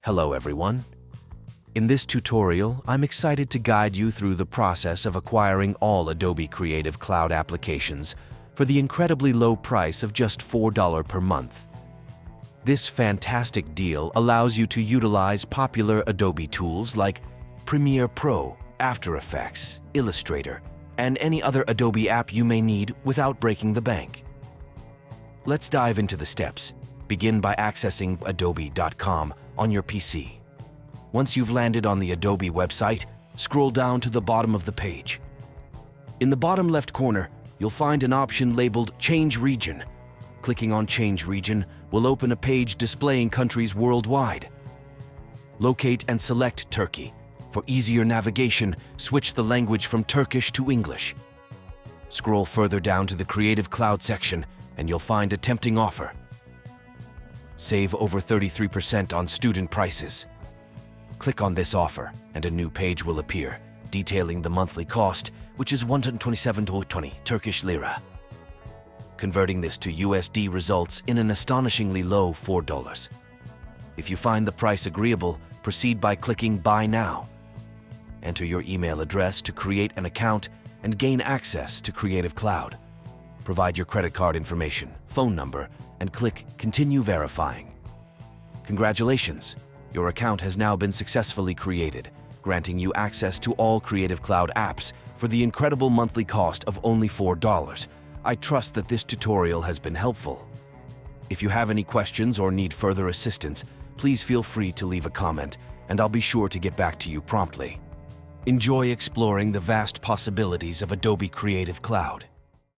Hello everyone. In this tutorial, I'm excited to guide you through the process of acquiring all Adobe Creative Cloud applications for the incredibly low price of just $4 per month. This fantastic deal allows you to utilize popular Adobe tools like Premiere Pro, After Effects, Illustrator, and any other Adobe app you may need without breaking the bank. Let's dive into the steps. Begin by accessing adobe.com on your PC. Once you've landed on the Adobe website, scroll down to the bottom of the page. In the bottom left corner, you'll find an option labeled Change Region. Clicking on Change Region will open a page displaying countries worldwide. Locate and select Turkey. For easier navigation, switch the language from Turkish to English. Scroll further down to the Creative Cloud section and you'll find a tempting offer. Save over 33% on student prices. Click on this offer and a new page will appear, detailing the monthly cost, which is 127.20 Turkish lira. Converting this to USD results in an astonishingly low $4. If you find the price agreeable, proceed by clicking Buy Now. Enter your email address to create an account and gain access to Creative Cloud. Provide your credit card information, phone number, and click Continue Verifying. Congratulations! Your account has now been successfully created, granting you access to all Creative Cloud apps for the incredible monthly cost of only $4. I trust that this tutorial has been helpful. If you have any questions or need further assistance, please feel free to leave a comment, and I'll be sure to get back to you promptly. Enjoy exploring the vast possibilities of Adobe Creative Cloud.